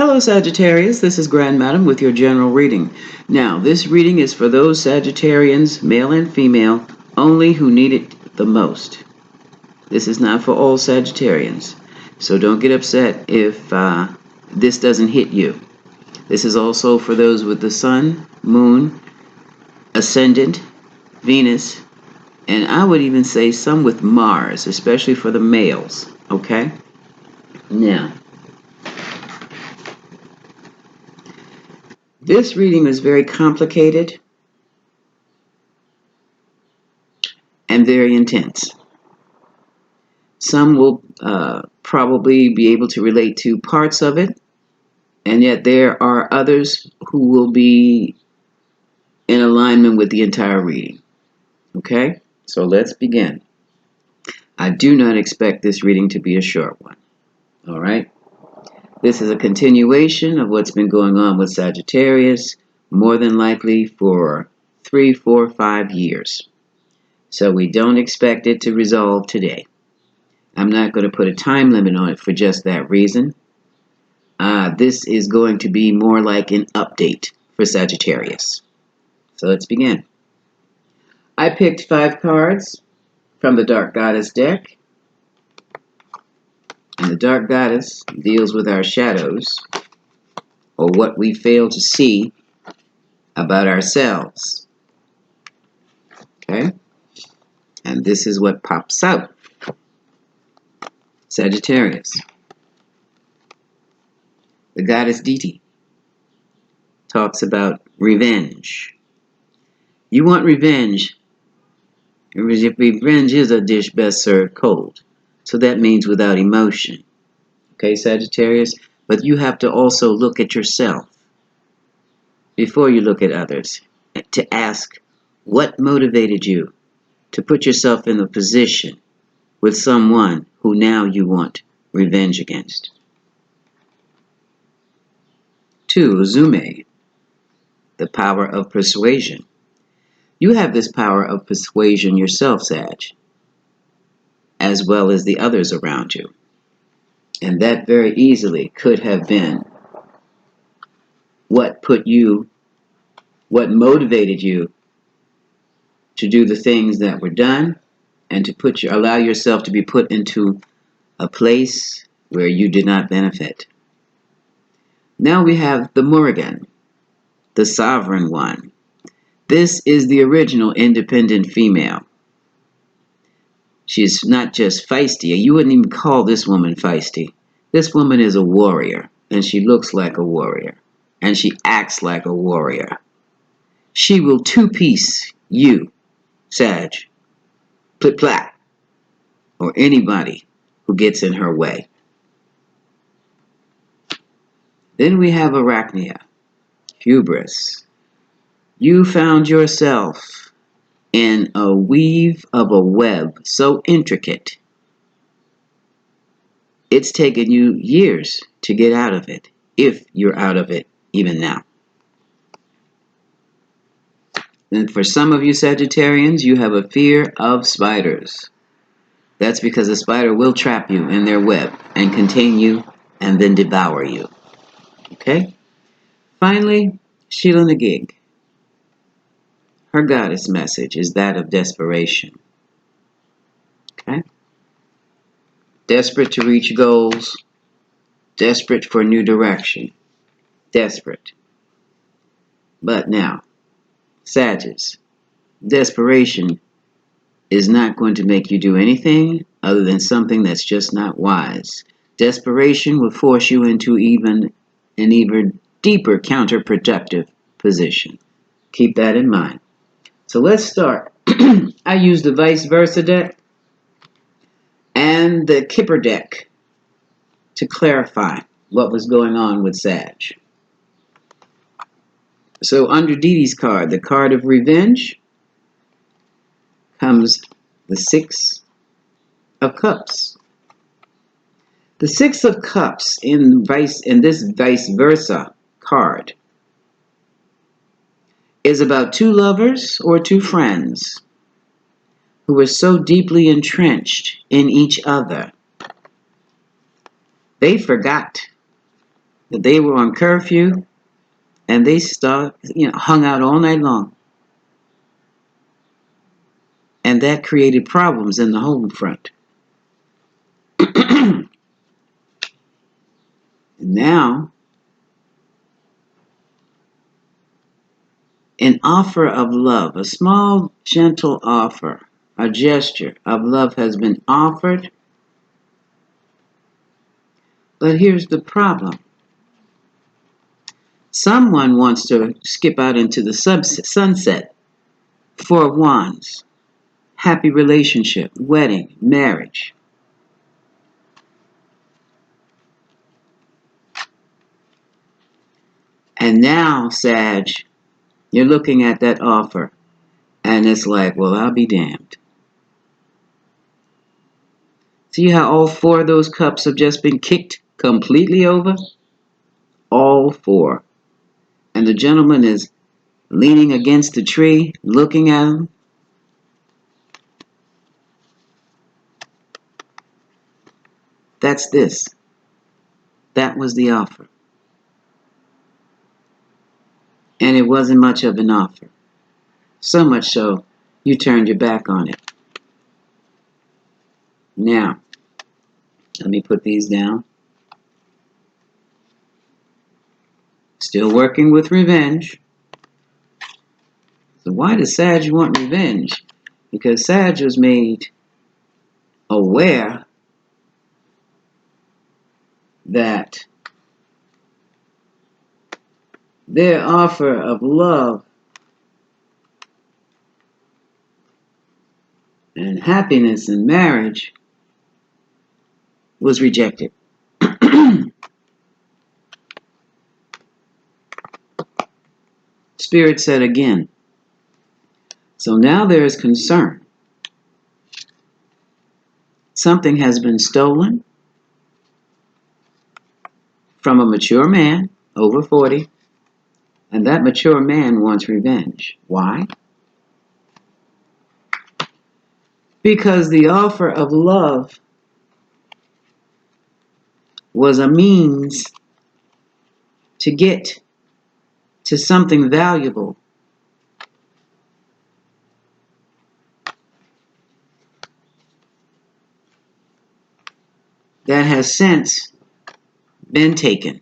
Hello Sagittarius, this is Grand Madam with your general reading. Now, this reading is for those Sagittarians, male and female, only who need it the most. This is not for all Sagittarians, so don't get upset if this doesn't hit you. This is also for those with the Sun, Moon, Ascendant, Venus, and I would even say some with Mars, especially for the males, okay? Now, this reading is very complicated and very intense. Some will probably be able to relate to parts of it, and yet there are others who will be in alignment with the entire reading. Okay, so let's begin. I do not expect this reading to be a short one. All right. This is a continuation of what's been going on with Sagittarius, more than likely for 3, 4, 5 years. So we don't expect it to resolve today. I'm not going to put a time limit on it for just that reason. This is going to be more like an update for Sagittarius. So let's begin. I picked 5 cards from the Dark Goddess deck. And the Dark Goddess deals with our shadows, or what we fail to see about ourselves. Okay? And this is what pops out. Sagittarius. The goddess Deity talks about revenge. You want revenge. If revenge is a dish best served cold. So that means without emotion. Okay, Sagittarius? But you have to also look at yourself before you look at others, to ask what motivated you to put yourself in a position with someone who now you want revenge against. 2, Uzume, the power of persuasion. You have this power of persuasion yourself, Sag, as well as the others around you. And that very easily could have been what motivated you to do the things that were done, and to allow yourself to be put into a place where you did not benefit. Now we have the Murugan, the sovereign one. This is the original independent female. She's not just feisty. You wouldn't even call this woman feisty. This woman is a warrior, and she looks like a warrior, and she acts like a warrior. She will two-piece you, Sag, plit-plat, or anybody who gets in her way. Then we have Arachnia, hubris. You found yourself in a weave of a web so intricate, it's taken you years to get out of it, if you're out of it even now. And for some of you Sagittarians, you have a fear of spiders. That's because a spider will trap you in their web and contain you and then devour you. Okay? Finally, Sheila Nagig. Her goddess message is that of desperation. Okay? Desperate to reach goals. Desperate for new direction. Desperate. But now, Sagittarius, desperation is not going to make you do anything other than something that's just not wise. Desperation will force you into an even deeper counterproductive position. Keep that in mind. So let's start. I used the vice versa deck and the Kipper deck to clarify what was going on with Sag. So under Didi's card, the card of revenge, comes the 6 of Cups. The 6 of Cups in this vice versa card is about 2 lovers or 2 friends who were so deeply entrenched in each other, they forgot They were on curfew, and they hung out all night long. And that created problems in the home front. Now, an offer of love, a small, gentle offer, a gesture of love has been offered. But here's the problem. Someone wants to skip out into the sunset. Four of Wands, happy relationship, wedding, marriage. And now, Sag, you're looking at that offer, and it's like, well, I'll be damned. See how all four of those cups have just been kicked completely over? All four. And the gentleman is leaning against the tree, looking at him. That's this. That was the offer. And it wasn't much of an offer. So much so, you turned your back on it. Now, let me put these down. Still working with revenge. So why does Sag want revenge? Because Sag was made aware that their offer of love and happiness in marriage was rejected. Spirit said again. So now there is concern. Something has been stolen from a mature man, over 40, and that mature man wants revenge. Why? Because the offer of love was a means to get to something valuable. That has since been taken.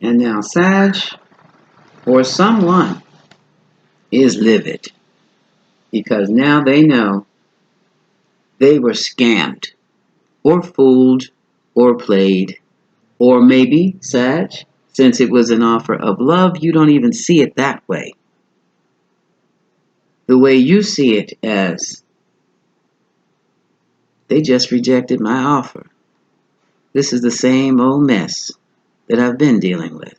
And now Sag, or someone, is livid. Because now they know they were scammed, or fooled, or played. Or maybe, Sag, since it was an offer of love, you don't even see it that way. The way you see it as, they just rejected my offer. This is the same old mess that I've been dealing with.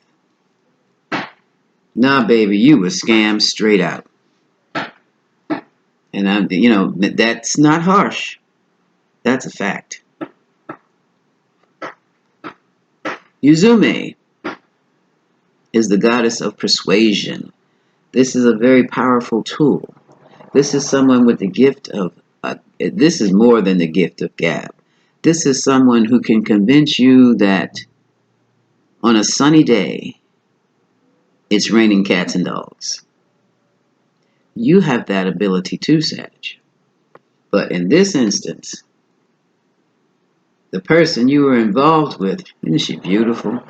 Nah, baby, you were scammed straight out. And that's not harsh. That's a fact. Yuzume is the goddess of persuasion. This is a very powerful tool. This is someone with the gift of, this is more than the gift of gab. This is someone who can convince you that on a sunny day, it's raining cats and dogs. You have that ability too, Sag. But in this instance, the person you were involved with, isn't she beautiful?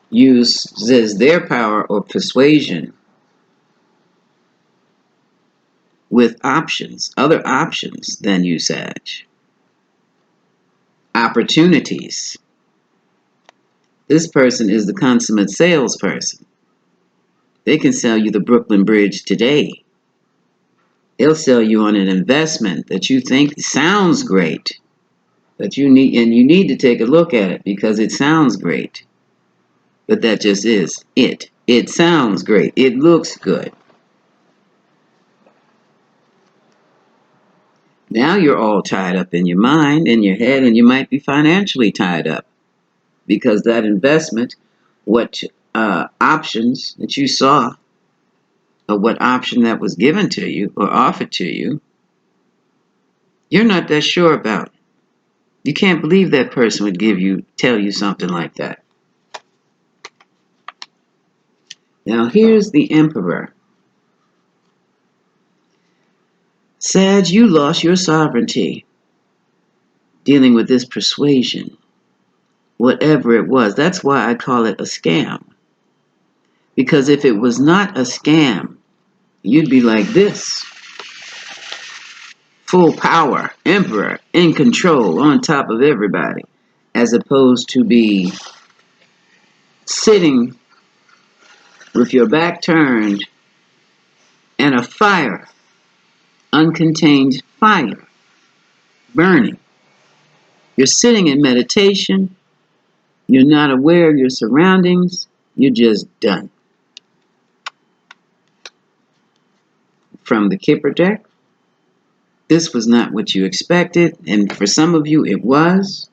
Uses their power or persuasion with options, other options than you, Sag. Opportunities. This person is the consummate salesperson. They can sell you the Brooklyn Bridge today. They'll sell you on an investment that you think sounds great, but you need to take a look at it because it sounds great. But that just is it. It sounds great. It looks good. Now you're all tied up in your mind, in your head, and you might be financially tied up because that investment, what options that you saw or what option that was given to you or offered to you, you're not that sure about. You can't believe that person would tell you something like that. Now here's the Emperor. Sag, you lost your sovereignty dealing with this persuasion, whatever it was. That's why I call it a scam. Because if it was not a scam, you'd be like this. Full power, emperor, in control, on top of everybody. As opposed to be sitting with your back turned and a fire, uncontained fire, burning. You're sitting in meditation. You're not aware of your surroundings. You're just done. From the Kipper deck, this was not what you expected. And for some of you, it was.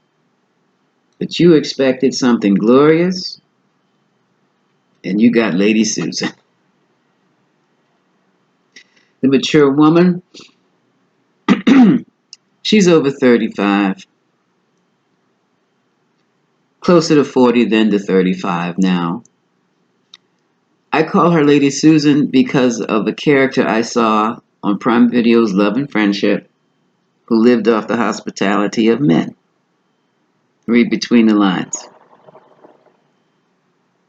But you expected something glorious. And you got Lady Susan. The mature woman, she's over 35. Closer to 40 than to 35 now. I call her Lady Susan because of a character I saw on Prime Video's Love and Friendship, who lived off the hospitality of men. Read between the lines.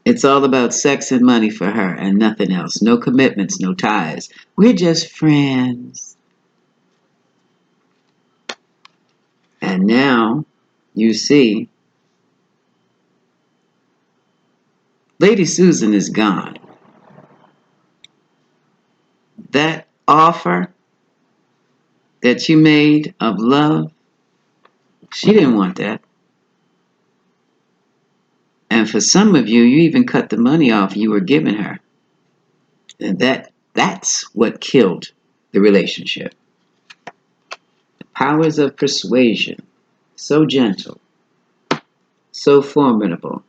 It's all about sex and money for her and nothing else. No commitments, no ties. We're just friends. And now you see, Lady Susan is gone. That offer that you made of love, she didn't want that. And for some of you, you even cut the money off you were giving her. And that's what killed the relationship. The powers of persuasion, so gentle, so formidable,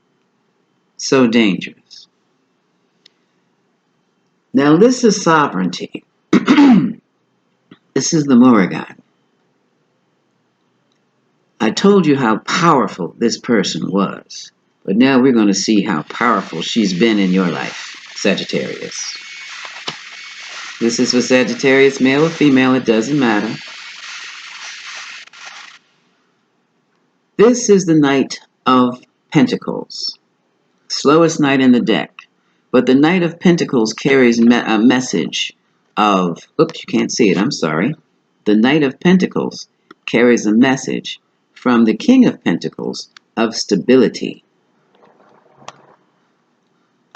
so dangerous. Now this is sovereignty. This is the Morrigan. I told you how powerful this person was. But now we're going to see how powerful she's been in your life, Sagittarius. This is for Sagittarius, male or female, it doesn't matter. This is the Knight of Pentacles. Slowest knight in the deck. But the Knight of Pentacles carries a message of, oops, you can't see it, I'm sorry. The Knight of Pentacles carries a message from the King of Pentacles of stability,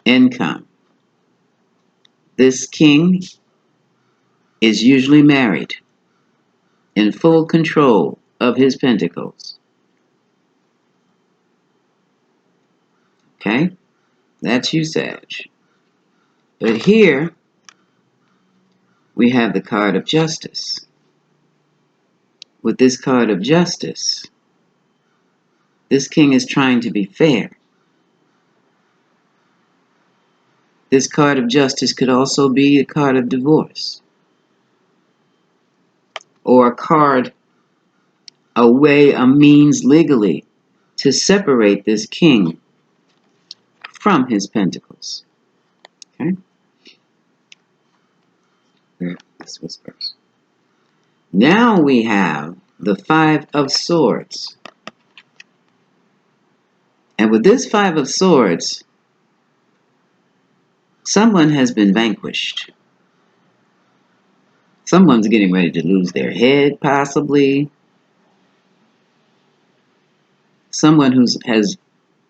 income. This king is usually married, in full control of his pentacles. Okay? That's you, Sag. But here, we have the card of justice. With this card of justice, this king is trying to be fair. This card of justice could also be a card of divorce. Or a card, a way, a means legally to separate this king from his pentacles. Okay? This was first. Now we have the Five of Swords. And with this Five of Swords, someone has been vanquished. Someone's getting ready to lose their head, possibly. Someone who has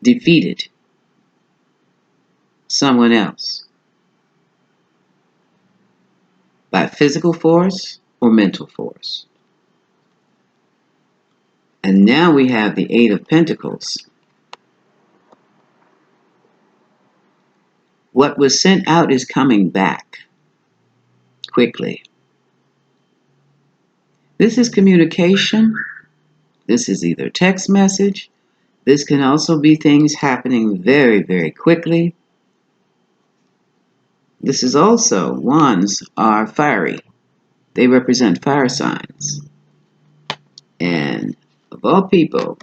defeated someone else by physical force or mental force. And now we have the Eight of Pentacles. What was sent out is coming back quickly. This is communication. This is either text message. This can also be things happening very, very quickly. This is also, wands are fiery. They represent fire signs. And of all people,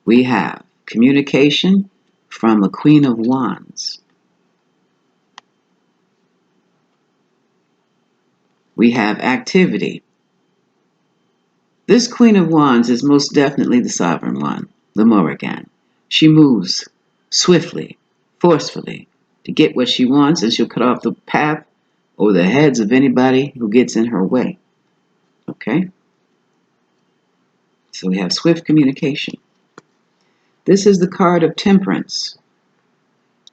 we have communication from a Queen of Wands. We have activity. This Queen of Wands is most definitely the sovereign one, the Morrigan. She moves swiftly, forcefully, to get what she wants, and she'll cut off the path or the heads of anybody who gets in her way. Okay? So we have swift communication. This is the card of temperance.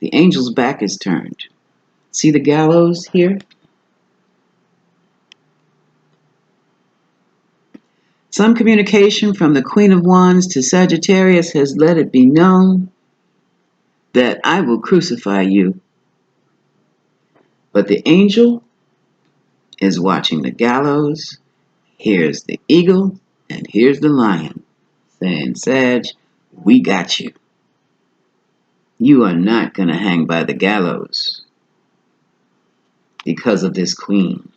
The angel's back is turned. See the gallows here? Some communication from the Queen of Wands to Sagittarius has let it be known that I will crucify you. But the angel is watching the gallows. Here's the eagle, and here's the lion, saying, Sag, we got you. You are not going to hang by the gallows because of this queen.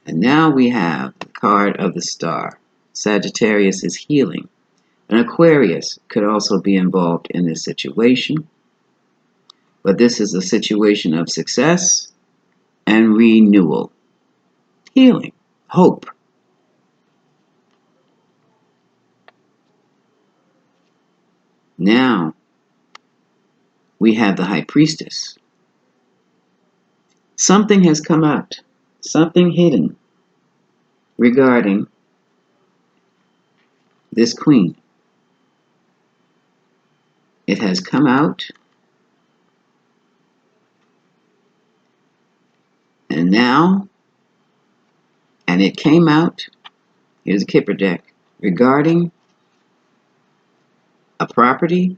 And now we have the card of the star. Sagittarius is healing. An Aquarius could also be involved in this situation. But this is a situation of success and renewal. Healing. Hope. Now we have the High Priestess. Something has come out. Something hidden regarding this queen. It has come out, and now, and it came out, here's a Kipper deck, regarding a property,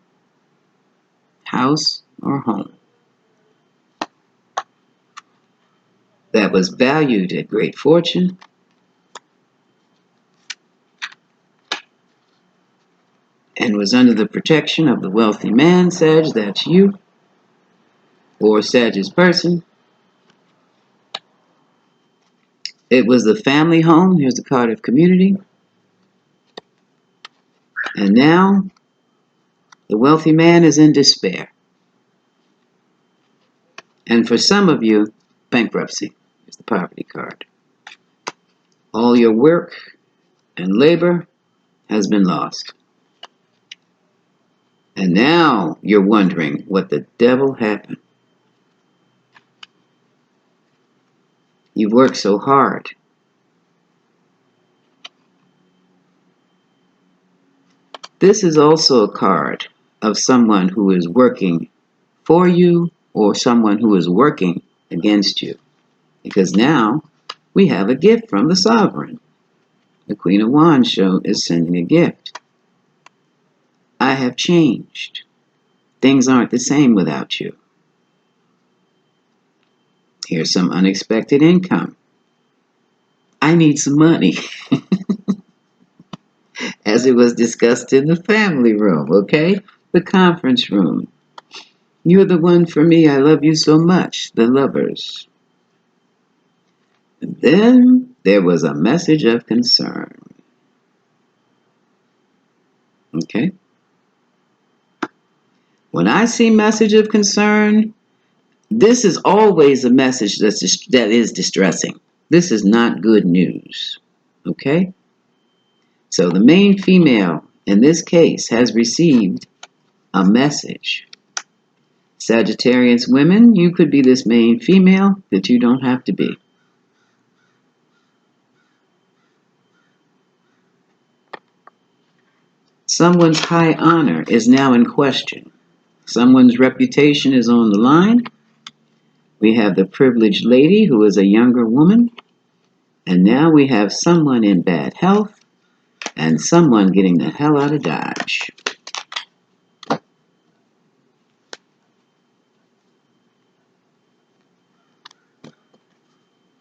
house, or home that was valued at great fortune, and was under the protection of the wealthy man, Sag, that's you, or Sag's person. It was the family home, here's the card of community. And now, the wealthy man is in despair. And for some of you, bankruptcy is the poverty card. All your work and labor has been lost. And now you're wondering what the devil happened. You've worked so hard. This is also a card of someone who is working for you or someone who is working against you. Because now we have a gift from the sovereign. The Queen of Wands is sending a gift. I have changed. Things aren't the same without you. Here's some unexpected income. I need some money. As it was discussed in the family room, okay? The conference room. You're the one for me. I love you so much. The lovers. And then there was a message of concern. Okay? When I see message of concern, this is always a message that is distressing. This is not good news. Okay? So the main female in this case has received a message. Sagittarius women, you could be this main female, but you don't have to be. Someone's high honor is now in question. Someone's reputation is on the line. We have the privileged lady who is a younger woman. And now we have someone in bad health and someone getting the hell out of Dodge.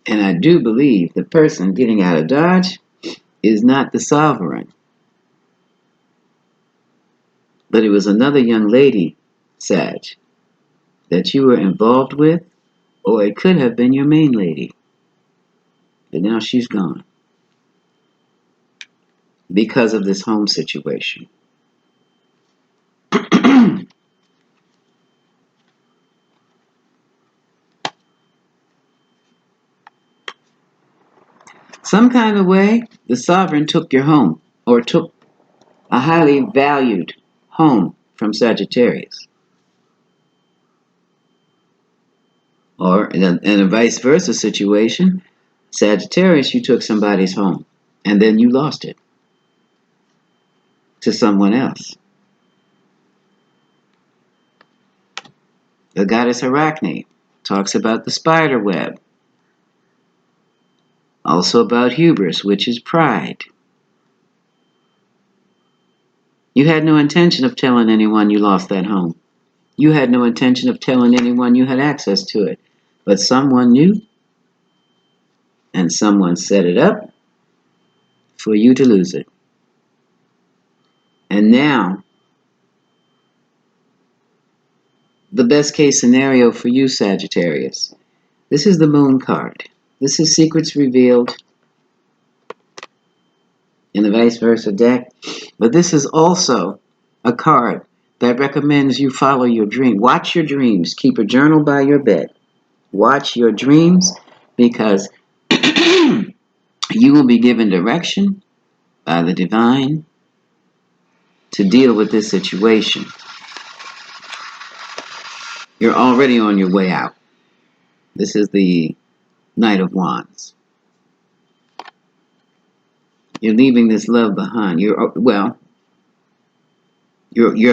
And I do believe the person getting out of Dodge is not the sovereign, But it was another young lady, Sag, that you were involved with, or it could have been your main lady. But now she's gone because of this home situation. Some kind of way, the sovereign took your home, or took a highly valued home from Sagittarius. Or in a vice versa situation, Sagittarius, you took somebody's home and then you lost it to someone else. The goddess Arachne talks about the spider web, also about hubris, which is pride. You had no intention of telling anyone you lost that home. You had no intention of telling anyone you had access to it. But someone knew, and someone set it up for you to lose it. And now, the best case scenario for you, Sagittarius. This is the Moon card. This is Secrets Revealed in the vice versa deck. But this is also a card that recommends you follow your dream. Watch your dreams. Keep a journal by your bed. Watch your dreams, because you will be given direction by the divine to deal with this situation. You're already on your way out. This is the Knight of Wands. You're leaving this love behind. You're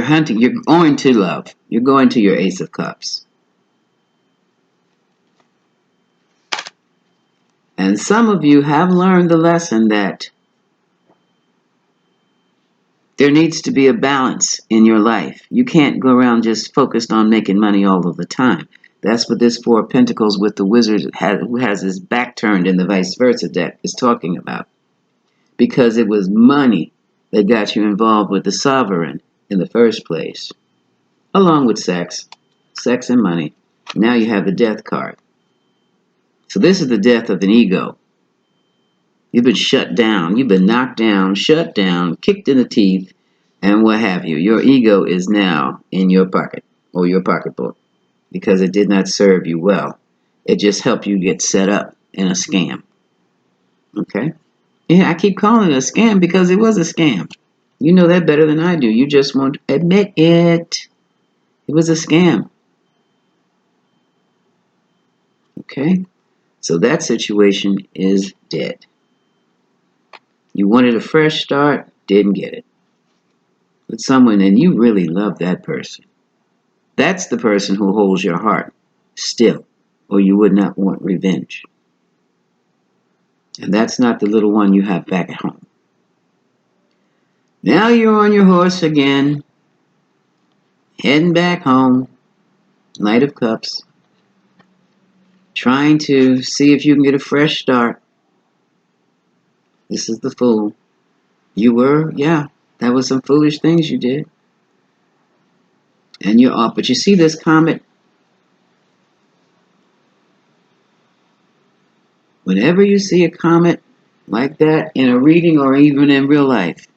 hunting. You're going to love. You're going to your Ace of Cups. And some of you have learned the lesson that there needs to be a balance in your life. You can't go around just focused on making money all of the time. That's what this Four of Pentacles with the Wizard who has his back turned in the vice versa deck is talking about. Because it was money that got you involved with the Sovereign in the first place. Along with sex. Sex and money. Now you have the Death card. So this is the death of an ego. You've been shut down. You've been knocked down, shut down, kicked in the teeth, and what have you. Your ego is now in your pocket or your pocketbook because it did not serve you well. It just helped you get set up in a scam. Okay? Yeah, I keep calling it a scam because it was a scam. You know that better than I do. You just won't admit it. It was a scam. Okay? So that situation is dead. You wanted a fresh start, didn't get it. With someone, and you really love that person. That's the person who holds your heart still, or you would not want revenge. And that's not the little one you have back at home. Now you're on your horse again, heading back home, Knight of Cups, trying to see if you can get a fresh start. This is the Fool. You were, that was some foolish things you did. And you're off. But you see this comet? Whenever you see a comet like that in a reading or even in real life,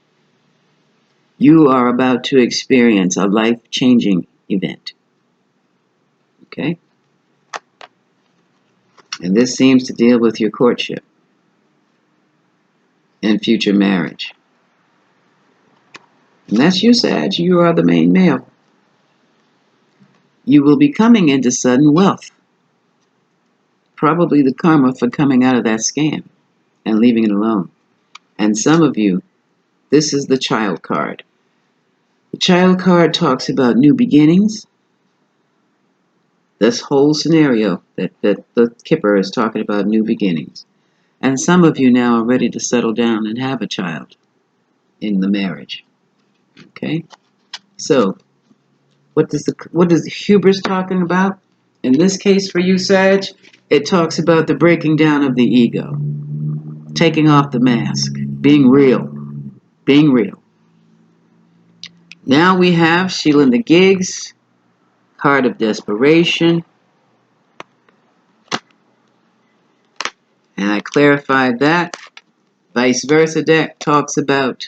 you are about to experience a life-changing event. Okay? And this seems to deal with your courtship and future marriage. And that's you, Sag. You are the main male. You will be coming into sudden wealth. Probably the karma for coming out of that scam and leaving it alone. And some of you, this is the Child card. The Child card talks about new beginnings. This whole scenario that the Kipper is talking about new beginnings. And some of you now are ready to settle down and have a child in the marriage. Okay? So, what is hubris talking about? In this case for you, Sag, it talks about the breaking down of the ego. Taking off the mask. Being real. Being real. Now we have Sheila the Gigs, card of desperation. And I clarified that. Vice versa deck talks about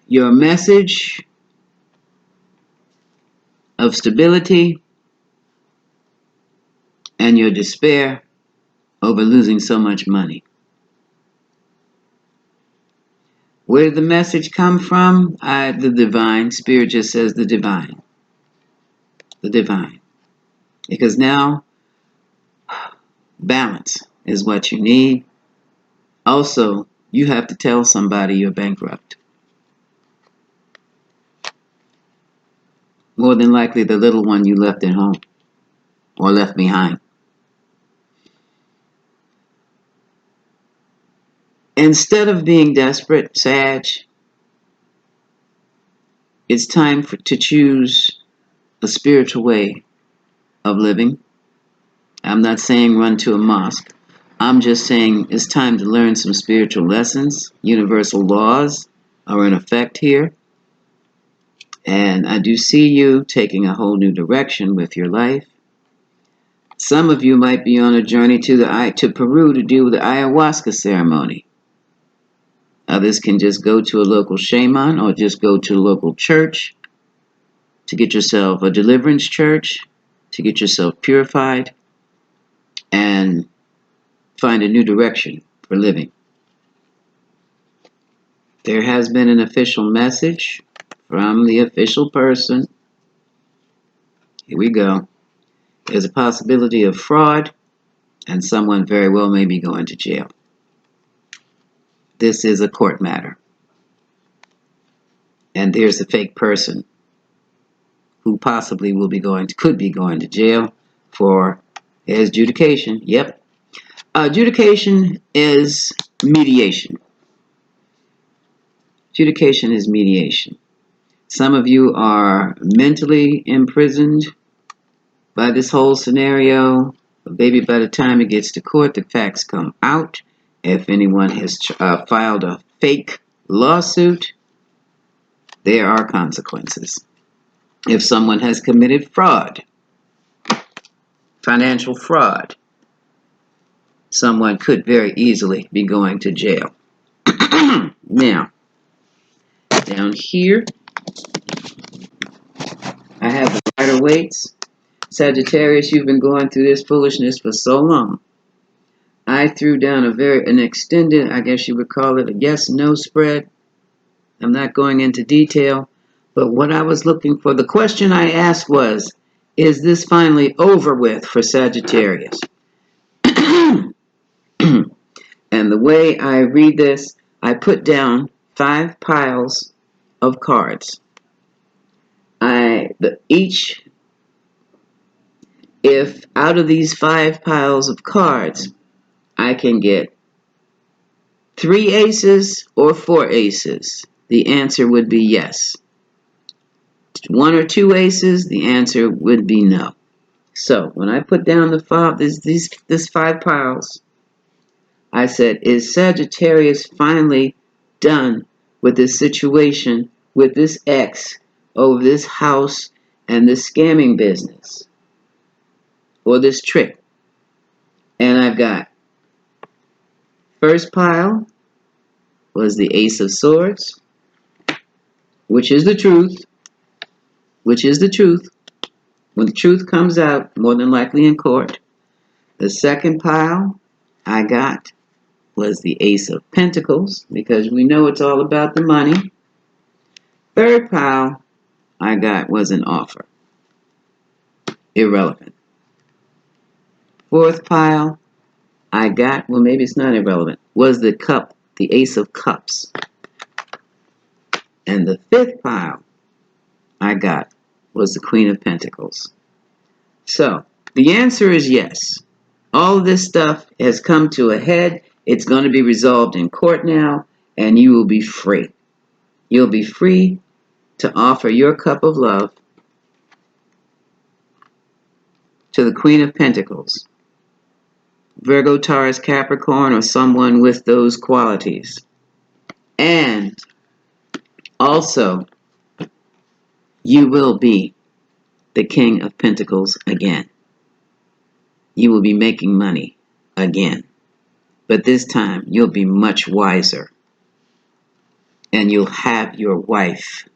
your message of stability and your despair over losing so much money. Where did the message come from? The divine. Spirit just says the divine. The divine. Because now, balance is what you need. Also, you have to tell somebody you're bankrupt. More than likely the little one you left at home or left behind. Instead of being desperate, Sag, it's time to choose a spiritual way of living. I'm not saying run to a mosque. I'm just saying it's time to learn some spiritual lessons. Universal laws are in effect here. And I do see you taking a whole new direction with your life. Some of you might be on a journey to Peru to do the ayahuasca ceremony. Others can just go to a local shaman or just go to a local church to get yourself a deliverance church, to get yourself purified and find a new direction for living. There has been an official message from the official person. Here we go. There's a possibility of fraud, and someone very well may be going to jail. This is a court matter. And there's a fake person who possibly could be going to jail for his adjudication. Yep. Adjudication is mediation. Adjudication is mediation. Some of you are mentally imprisoned by this whole scenario. Maybe by the time it gets to court, the facts come out. If anyone has filed a fake lawsuit, there are consequences. If someone has committed fraud, financial fraud, someone could very easily be going to jail. Now, down here, I have the Rider Waits. Sagittarius, you've been going through this foolishness for so long. I threw down an extended, I guess you would call it a yes-no spread. I'm not going into detail, but what I was looking for, the question I asked was, is this finally over with for Sagittarius? And the way I read this, I put down 5 piles of cards. If out of these 5 piles of cards, I can get 3 aces or 4 aces, the answer would be yes. 1 or 2 aces, the answer would be no. So when I put down this 5 piles, I said, is Sagittarius finally done with this situation, with this ex over this house and this scamming business? Or this trick? And I've got first pile was the Ace of Swords, which is the truth. Which is the truth. When the truth comes out, more than likely in court. The second pile I got was the Ace of Pentacles, because we know it's all about the money. Third pile I got was an offer. Irrelevant. Fourth pile I got, well, maybe it's not irrelevant, was the cup, the Ace of Cups. And the fifth pile I got was the Queen of Pentacles. So the answer is yes. All of this stuff has come to a head. It's going to be resolved in court now, and you will be free. You'll be free to offer your cup of love to the Queen of Pentacles, Virgo, Taurus, Capricorn, or someone with those qualities. And Also, you will be the King of Pentacles again. You will be making money again. But this time, you'll be much wiser. And you'll have your wife,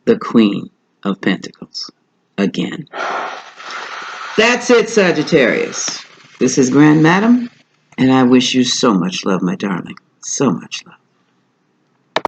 the Queen of Pentacles, again. That's it, Sagittarius. This is Grand Madam, and I wish you so much love, my darling. So much love.